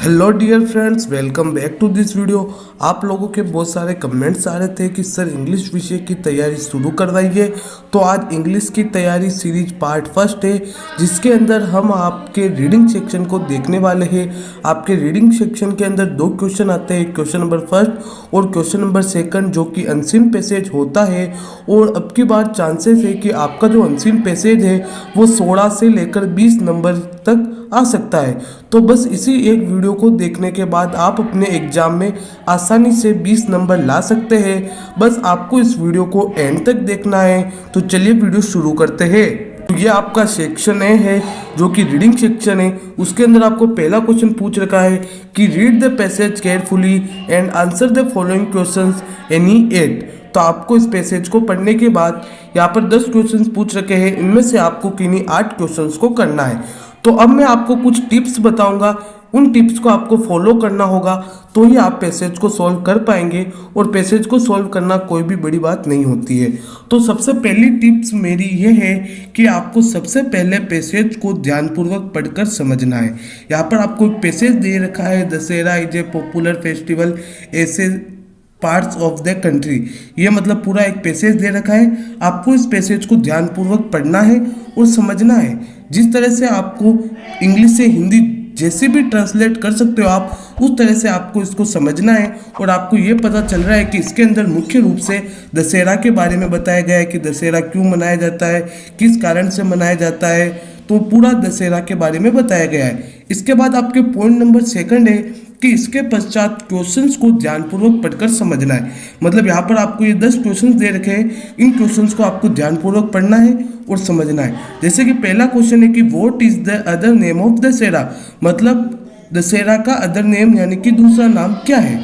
Hello dear friends, welcome back to this video. आप लोगों के बहुत सारे कमेंट्स आ रहे थे कि सर इंग्लिश विषय की तैयारी शुरू करवाइए। तो आज इंग्लिश की तैयारी सीरीज पार्ट फर्स्ट है, जिसके अंदर हम आपके रीडिंग सेक्शन को देखने वाले हैं। आपके रीडिंग सेक्शन के अंदर दो क्वेश्चन आते हैं, क्वेश्चन नंबर फर्स्ट और क्वेश्चन नंबर सेकंड, जो कि अनसीन पैसेज होता है। और अब की बार चांसेस है कि आपका जो अनसीन पैसेज है वो 16 से लेकर 20 नंबर तक आ सकता है। तो बस इसी एक वीडियो को देखने के बाद आप अपने एग्जाम में आसानी से 20 नंबर ला सकते हैं। बस आपको इस वीडियो को एंड तक देखना है। तो चलिए वीडियो शुरू करते हैं। तो ये आपका सेक्शन है जो कि रीडिंग सेक्शन है। उसके अंदर आपको पहला क्वेश्चन पूछ रखा है कि read the passage carefully and answer the following questions any 8। तो आपको इस पैसेज को पढ़ने के बाद यहाँ पर 10 क्वेश्चंस पूछ रखे हैं, इनमें से आपको किन्हीं 8 क्वेश्चंस को करना है। तो अब मैं आपको कुछ टिप्स बताऊंगा, उन टिप्स को आपको फॉलो करना होगा, तो ही आप पैसेज को सॉल्व कर पाएंगे। और पैसेज को सॉल्व करना कोई भी बड़ी बात नहीं होती है। तो सबसे पहली टिप्स मेरी ये है कि आपको सबसे पहले पैसेज को ध्यानपूर्वक पढ़कर समझना है। यहाँ पर आपको एक पैसेज दे रखा है, Dussehra is a popular festival ऐसे पार्ट्स ऑफ द कंट्री। ये मतलब पूरा एक पैसेज दे रखा है। आपको इस पैसेज को ध्यानपूर्वक पढ़ना है और समझना है। जिस तरह से आपको इंग्लिश से हिंदी जैसे भी ट्रांसलेट कर सकते हो आप, उस तरह से आपको इसको समझना है। और आपको ये पता चल रहा है कि इसके अंदर मुख्य रूप से दशहरा के बारे में बताया गया है कि दशहरा क्यों मनाया जाता है, किस कारण से मनाया जाता है। तो पूरा दशहरा के बारे में बताया गया है। इसके बाद आपके पॉइंट नंबर सेकंड है कि इसके पश्चात क्वेश्चंस को ध्यानपूर्वक पढ़कर समझना है। मतलब यहाँ पर आपको ये 10 क्वेश्चंस दे रखे हैं, इन क्वेश्चंस को आपको ध्यानपूर्वक पढ़ना है और समझना है। जैसे कि पहला क्वेश्चन है कि what is the other name of Dussehra, मतलब दशहरा का अदर नेम यानी कि दूसरा नाम क्या है।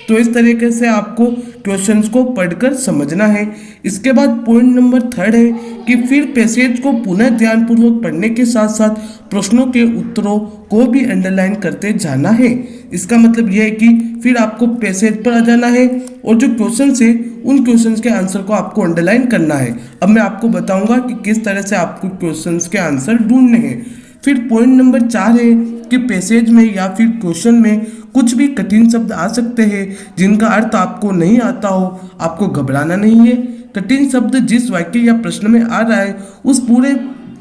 तो इस तरीके से आपको क्वेश्चंस को पढ़कर समझना है। इसके बाद पॉइंट नंबर थर्ड है कि फिर पैसेज को पुनः ध्यानपूर्वक पढ़ने के साथ साथ प्रश्नों के उत्तरों को भी अंडरलाइन करते जाना है। इसका मतलब यह है कि फिर आपको पैसेज पर आ जाना है और जो क्वेश्चंस है उन क्वेश्चंस के आंसर को आपको अंडरलाइन करना है। अब मैं आपको बताऊंगा कि किस तरह से आपको क्वेश्चंस के आंसर ढूंढने हैं। फिर पॉइंट नंबर 4 है कि पैसेज में या फिर क्वेश्चन में कुछ भी कठिन शब्द आ सकते हैं जिनका अर्थ आपको नहीं आता हो। आपको घबराना नहीं है। कठिन शब्द जिस वाक्य या प्रश्न में आ रहा है उस पूरे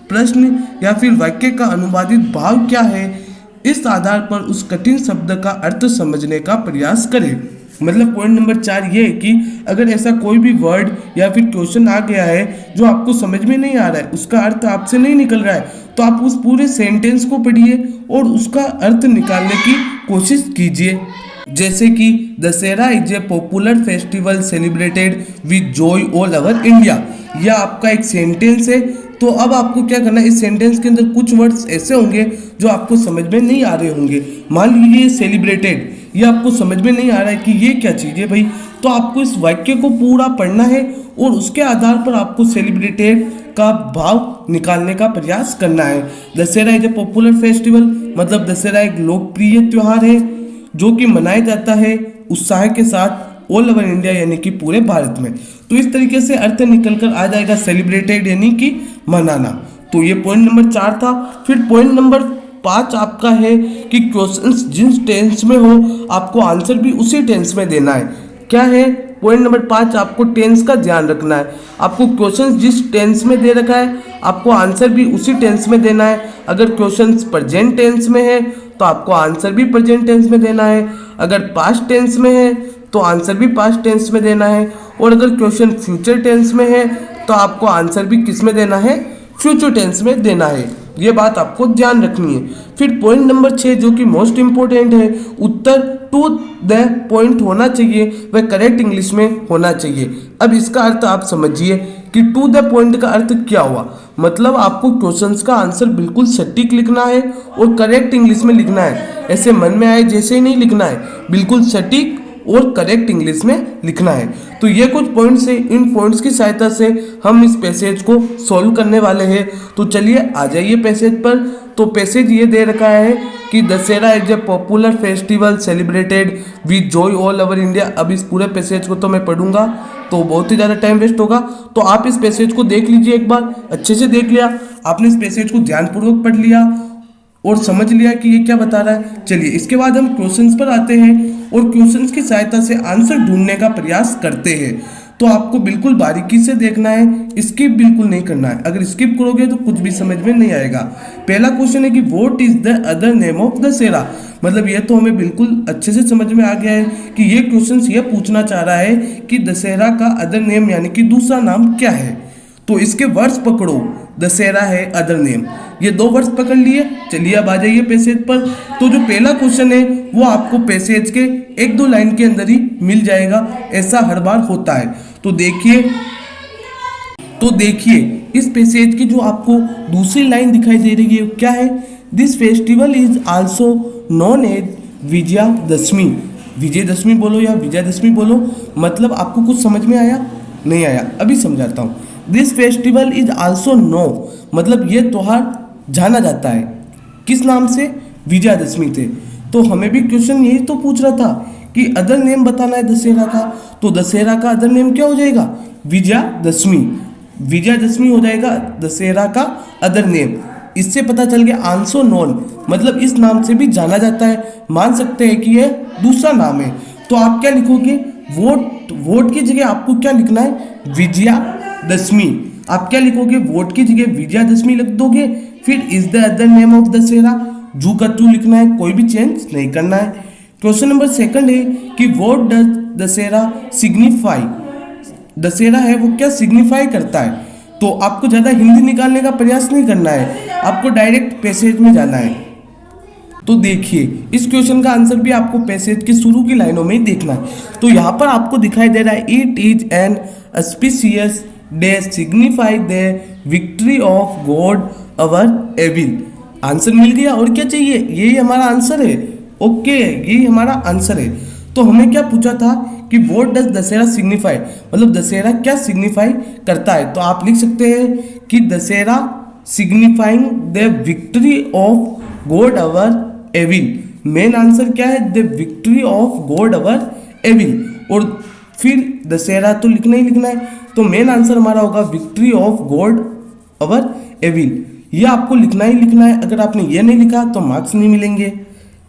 प्रश्न या फिर वाक्य का अनुवादित भाव क्या है, इस आधार पर उस कठिन शब्द का अर्थ समझने का प्रयास करें। मतलब पॉइंट नंबर 4 ये है कि अगर ऐसा कोई भी वर्ड या फिर क्वेश्चन आ गया है जो आपको समझ में नहीं आ रहा है, उसका अर्थ आपसे नहीं निकल रहा है, तो आप उस पूरे सेंटेंस को पढ़िए और उसका अर्थ निकालने की कोशिश कीजिए। जैसे कि Dussehra is a popular festival celebrated with Joy all over India, यह आपका एक सेंटेंस है। तो अब आपको क्या करना है, इस सेंटेंस के अंदर कुछ वर्ड्स ऐसे होंगे जो आपको समझ में नहीं आ रहे होंगे। मान लीजिए सेलिब्रेटेड, ये आपको समझ में नहीं आ रहा है कि ये क्या चीज़ है भाई, तो आपको इस वाक्य को पूरा पढ़ना है और उसके आधार पर आपको सेलिब्रेटेड का भाव निकालने का प्रयास करना है। Dussehra is a popular festival, मतलब दशहरा एक लोकप्रिय त्यौहार है जो कि मनाया जाता है उत्साह के साथ ऑल ओवर इंडिया यानी कि पूरे भारत में। तो इस तरीके से अर्थ निकल कर आ जाएगा सेलिब्रेटेड यानी कि मनाना। तो ये पॉइंट नंबर 4 था। फिर पॉइंट नंबर 5 आपका है कि क्वेश्चंस जिस टेंस में हो आपको आंसर भी उसी टेंस में देना है। क्या है पॉइंट नंबर 5, आपको टेंस का ध्यान रखना है। आपको क्वेश्चंस जिस टेंस में दे रखा है आपको आंसर भी उसी टेंस में देना है। अगर क्वेश्चंस प्रेजेंट टेंस में है तो आपको आंसर भी प्रेजेंट टेंस में देना है। अगर पास्ट टेंस में है तो आंसर भी पास्ट टेंस में देना है। और अगर क्वेश्चन फ्यूचर टेंस में है तो आपको आंसर भी किस में देना है, फ्यूचर टेंस में देना है। ये बात आपको ध्यान रखनी है। फिर पॉइंट नंबर 6 जो कि मोस्ट इंपॉर्टेंट है, उत्तर टू द पॉइंट होना चाहिए, वह करेक्ट इंग्लिश में होना चाहिए। अब इसका अर्थ आप समझिए कि टू द पॉइंट का अर्थ क्या हुआ। मतलब आपको क्वेश्चंस का आंसर बिल्कुल सटीक लिखना है और करेक्ट इंग्लिश में लिखना है। ऐसे मन में आए जैसे ही नहीं लिखना है, बिल्कुल सटीक और करेक्ट इंग्लिश में लिखना है। तो ये कुछ पॉइंट्स है, इन पॉइंट्स की सहायता से हम इस पैसेज को सॉल्व करने वाले हैं। तो चलिए आ जाइए पैसेज पर। तो पैसेज ये दे रखा है कि Dussehra is a popular festival celebrated with Joy all over India. अब इस पूरे पैसेज को तो मैं पढ़ूंगा तो बहुत ही ज़्यादा टाइम वेस्ट होगा, तो आप इस पैसेज को देख लीजिए। एक बार अच्छे से देख लिया आपने, इस पैसेज को ध्यानपूर्वक पढ़ लिया और समझ लिया कि ये क्या बता रहा है। चलिए इसके बाद हम क्वेश्चंस पर आते हैं और क्वेश्चंस की सहायता से आंसर ढूंढने का प्रयास करते हैं। तो आपको बिल्कुल बारीकी से देखना है, स्किप बिल्कुल नहीं करना है। अगर स्किप करोगे तो कुछ भी समझ में नहीं आएगा। पहला क्वेश्चन है कि what is the other name of Dussehra. मतलब ये तो हमें बिल्कुल अच्छे से समझ में आ गया है कि ये क्वेश्चन ये पूछना चाह रहा है कि दशहरा का अदर नेम यानी कि दूसरा नाम क्या है। तो इसके वर्ड्स पकड़ो, दशहरा है अदर नेम, ये दो वर्ड्स पकड़ लिए। चलिए अब आ जाइए पैसेज पर। तो जो पहला क्वेश्चन है वो आपको पैसेज के एक दो लाइन के अंदर ही मिल जाएगा, ऐसा हर बार होता है। तो देखिए इस पैसेज की जो आपको दूसरी लाइन दिखाई दे रही है क्या है, this festival is also known as Vijayadashami. Vijayadashami बोलो या विजयादशमी बोलो, मतलब आपको कुछ समझ में आया नहीं आया, अभी समझाता हूँ। This festival is also known, मतलब ये त्योहार जाना जाता है किस नाम से, विजयादशमी से। तो हमें भी क्वेश्चन यही तो पूछ रहा था कि अदर नेम बताना है दशहरा का, तो दशहरा का अदर नेम क्या हो जाएगा, विजयादशमी। विजयादशमी हो जाएगा दशहरा का अदर नेम। इससे पता चल गया आल्सो नोन, मतलब इस नाम से भी जाना जाता है, मान सकते हैं कि यह दूसरा नाम है। तो आप क्या लिखोगे, वोट की जगह आपको क्या लिखना है, विजयादशमी। आप क्या लिखोगे, वोट की जगह विजयादशमी लिख दोगे। फिर is the other name of Dussehra, जू का टू लिखना है, कोई भी चेंज नहीं करना है। क्वेश्चन नंबर सेकंड है कि what does Dussehra signify. Dussehra है वो क्या सिग्निफाई करता है। तो आपको ज़्यादा हिंदी निकालने का प्रयास नहीं करना है, आपको डायरेक्ट पैसेज में जाना है। तो देखिए इस क्वेश्चन का आंसर भी आपको पैसेज के शुरू की लाइनों में ही देखना है। तो यहाँ पर आपको दिखाई दे रहा है, it is an auspicious day signify the victory of god over evil. Answer मिल गया, और क्या चाहिए, यही हमारा आंसर है। ओके, यही हमारा आंसर है। तो हमें क्या पूछा था कि व्हाट डज दशहरा सिग्निफाई, मतलब दशहरा क्या सिग्निफाई करता है। तो आप लिख सकते हैं कि Dussehra signifying the victory of god over evil. Main answer क्या है, the victory of god over evil. और फिर दशहरा तो लिखना ही लिखना है, तो मेन आंसर हमारा होगा victory of god over evil. ये आपको लिखना ही लिखना है, अगर आपने ये नहीं लिखा तो मार्क्स नहीं मिलेंगे।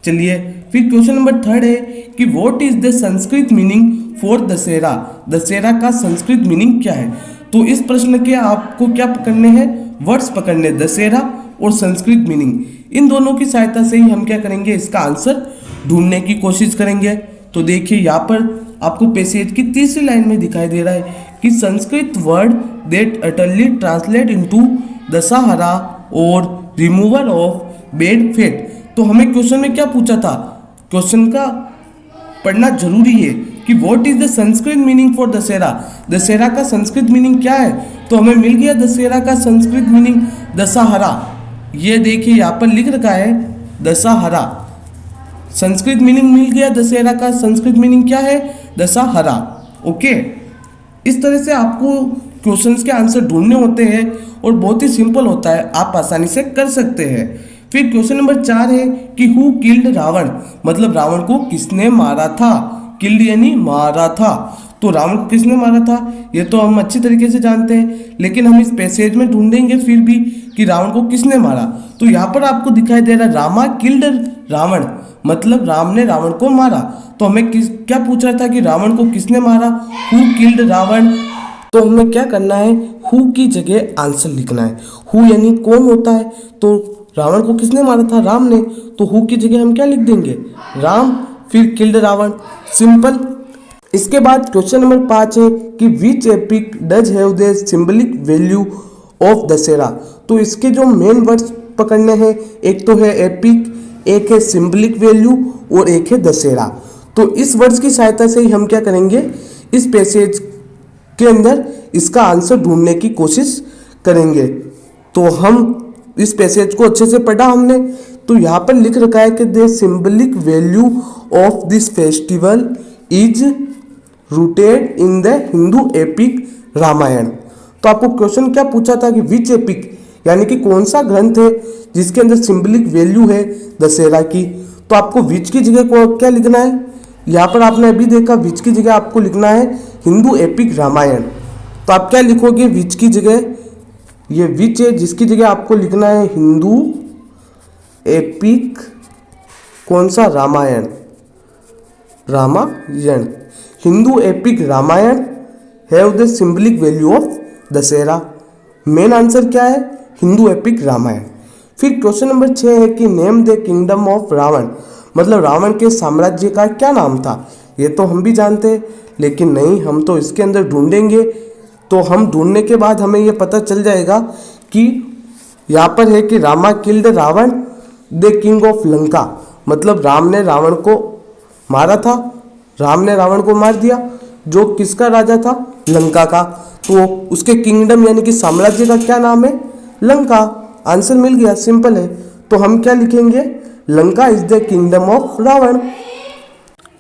चलिए फिर क्वेश्चन नंबर थर्ड है कि what is the Sanskrit meaning for Dussehra. Dussehra का संस्कृत मीनिंग क्या है। तो इस प्रश्न के आपको क्या पकड़ने हैं, वर्ड्स पकड़ने, दशहरा और संस्कृत मीनिंग। इन दोनों की सहायता से ही हम क्या करेंगे, इसका आंसर ढूंढने की कोशिश करेंगे। तो देखिए यहाँ पर आपको पैसेज की तीसरी लाइन में दिखाई दे रहा है कि Sanskrit word that utterly translate into Dussehra और रिमूवल ऑफ बैड फेट। तो हमें क्वेश्चन में क्या पूछा था, क्वेश्चन का पढ़ना जरूरी है कि what is the Sanskrit meaning for Dussehra. Dussehra का संस्कृत मीनिंग क्या है। तो हमें मिल गया दशहरा का संस्कृत मीनिंग दशहरा। ये देखिए यहाँ पर लिख रखा है दशहरा, संस्कृत मीनिंग मिल गया। दशहरा का संस्कृत मीनिंग क्या है, दशहरा। ओके, इस तरह से आपको क्वेश्चंस के आंसर ढूंढने होते हैं और बहुत ही सिंपल होता है, आप आसानी से कर सकते हैं। फिर क्वेश्चन नंबर 4 है कि हु किल्ड रावण, मतलब रावण को किसने मारा था। किल्ड यानी मारा था, तो रावण को किसने मारा था ये तो हम अच्छी तरीके से जानते हैं, लेकिन हम इस पैसेज में ढूंढेंगे फिर भी कि रावण को किसने मारा। तो यहाँ पर आपको दिखाई दे रहा है रामा किल्ड रावण, मतलब राम ने रावण को मारा। तो हमें क्या पूछ रहा था कि रावण को किसने मारा, हु किल्ड रावण। तो हमें क्या करना है, हु की जगह आंसर लिखना है। हु यानी कौन होता है, तो रावण को किसने मारा था, राम ने। तो हु की जगह हम क्या लिख देंगे, राम, फिर किल्ड रावण, सिंपल। इसके बाद क्वेश्चन नंबर 5 है कि which epic does have the symbolic value of Dussehra. तो इसके जो मेन वर्ड्स पकड़ने हैं, एक तो है एपिक, एक है सिंबलिक वैल्यू और एक है दशहरा। तो इस वर्ड्स की सहायता से ही हम क्या करेंगे, इस पैसेज के अंदर इसका आंसर ढूंढने की कोशिश करेंगे। तो हम इस पैसेज को अच्छे से पढ़ा हमने। तो यहाँ पर लिख रखा है कि the symbolic value of this festival is rooted in the Hindu epic Ramayana. तो आपको क्वेश्चन क्या पूछा था कि विच एपिक, यानी कि कौन सा ग्रंथ है जिसके अंदर सिंबलिक वैल्यू है दशहरा की। तो आपको विच की जगह को क्या लिखना है, यहाँ पर आपने अभी देखा विच की जगह आपको लिखना है हिंदू एपिक रामायण। तो आप क्या लिखोगे विच की जगह, ये विच है जिसकी जगह आपको लिखना है हिंदू एपिक कौन सा? Ramayana. Ramayana. Hindu epic Ramayana have the symbolic value of Dussehra. Main answer क्या है? हिंदू एपिक रामायण। फिर क्वेश्चन नंबर 6 है कि name the kingdom of Ravana, मतलब रावण के साम्राज्य का क्या नाम था? ये तो हम भी जानते हैं, लेकिन नहीं, हम तो इसके अंदर ढूंढेंगे। तो हम ढूंढने के बाद हमें ये पता चल जाएगा कि यहाँ पर है कि Rama killed Ravana the king of Lanka, मतलब राम ने रावण को मारा था, राम ने रावण को मार दिया, जो किसका राजा था? लंका का। तो उसके किंगडम यानी कि साम्राज्य का क्या नाम है? लंका। आंसर मिल गया, सिंपल है। तो हम क्या लिखेंगे? Lanka is the kingdom of Ravana.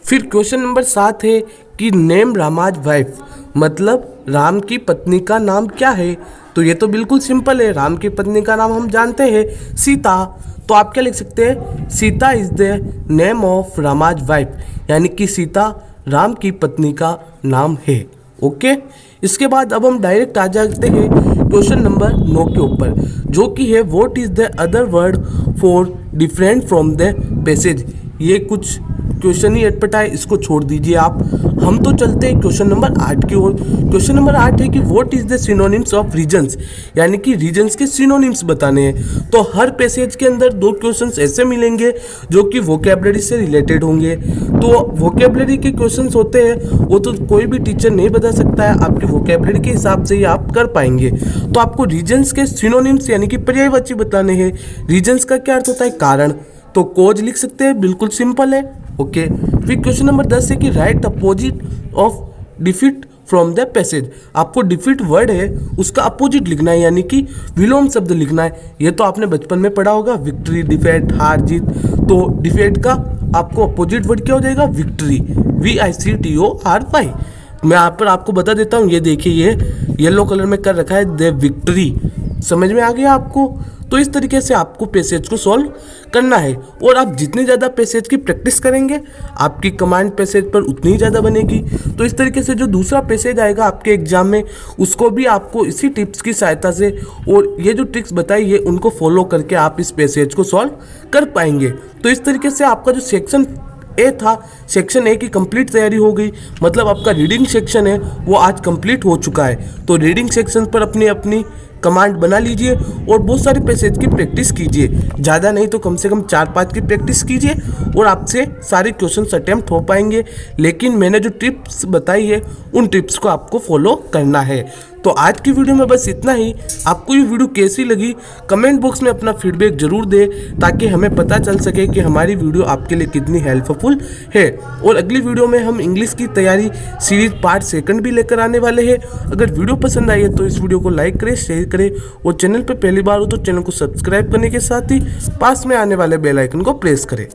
फिर क्वेश्चन नंबर 7 है कि नेम रामाज वाइफ, मतलब राम की पत्नी का नाम क्या है? तो ये तो बिल्कुल सिंपल है, राम की पत्नी का नाम हम जानते हैं, सीता। तो आप क्या लिख सकते हैं? Sita is the name of Rama's wife, यानी कि सीता राम की पत्नी का नाम है। ओके, इसके बाद अब हम डायरेक्ट आ जाते हैं क्वेश्चन नंबर 9 के ऊपर, जो कि है what is the other word for different from the passage. ये कुछ क्वेश्चन ही अटपटा है, इसको छोड़ दीजिए आप। हम तो चलते हैं क्वेश्चन नंबर 8 की ओर। क्वेश्चन नंबर 8 है कि what is the synonyms of reasons, यानी कि रीजन्स के सिनोनिम्स बताने हैं। तो हर पैसेज के अंदर 2 क्वेश्चंस ऐसे मिलेंगे जो कि वोकैबुलरी से रिलेटेड होंगे। तो वोकैबुलरी के क्वेश्चंस होते हैं, वो तो कोई भी टीचर नहीं बता सकता है, आपकी वोकैबुलरी के हिसाब से ही आप कर पाएंगे। तो आपको रीजन्स के सिनोनिम्स यानी कि पर्यायवाची बताने हैं। रीजन्स का क्या अर्थ होता है? कारण। तो कोज लिख सकते हैं, बिल्कुल सिंपल है। ओके, फिर क्वेश्चन नंबर 10 है कि right opposite of defeat from the passage. आपको डिफीट वर्ड है उसका अपोजिट लिखना है, यानी कि विलोम शब्द लिखना है। ये तो आपने बचपन में पढ़ा होगा, विक्ट्री, डिफेट, हार जीत। तो डिफेट का आपको अपोजिट वर्ड क्या हो जाएगा? Victory, VICTORY। मैं यहाँ पर आपको बता देता हूँ, ये देखिए, ये येलो कलर में कर रखा है द विक्ट्री। समझ में आ गया आपको? तो इस तरीके से आपको पैसेज को सॉल्व करना है, और आप जितनी ज़्यादा पैसेज की प्रैक्टिस करेंगे आपकी कमांड पैसेज पर उतनी ही ज़्यादा बनेगी। तो इस तरीके से जो दूसरा पैसेज आएगा आपके एग्जाम में, उसको भी आपको इसी टिप्स की सहायता से और ये जो ट्रिक्स बताई है उनको फॉलो करके आप इस पैसेज को सॉल्व कर पाएंगे। तो इस तरीके से आपका जो सेक्शन ए था, सेक्शन ए की कंप्लीट तैयारी हो गई, मतलब आपका रीडिंग सेक्शन है वो आज कंप्लीट हो चुका है। तो रीडिंग सेक्शन पर अपनी अपनी कमांड बना लीजिए और बहुत सारे पैसेज की प्रैक्टिस कीजिए, ज़्यादा नहीं तो कम से कम 4-5 की प्रैक्टिस कीजिए और आपसे सारे क्वेश्चंस अटेम्प्ट हो पाएंगे। लेकिन मैंने जो टिप्स बताई है उन टिप्स को आपको फॉलो करना है। तो आज की वीडियो में बस इतना ही। आपको ये वीडियो कैसी लगी कमेंट बॉक्स में अपना फीडबैक जरूर दें, ताकि हमें पता चल सके कि हमारी वीडियो आपके लिए कितनी हेल्पफुल है। और अगली वीडियो में हम इंग्लिश की तैयारी सीरीज पार्ट 2 भी लेकर आने वाले हैं। अगर वीडियो पसंद आई है तो इस वीडियो को लाइक करें, शेयर करें, और चैनल पर पहली बार हो तो चैनल को सब्सक्राइब करने के साथ ही पास में आने वाले बेल आइकन को प्रेस करें।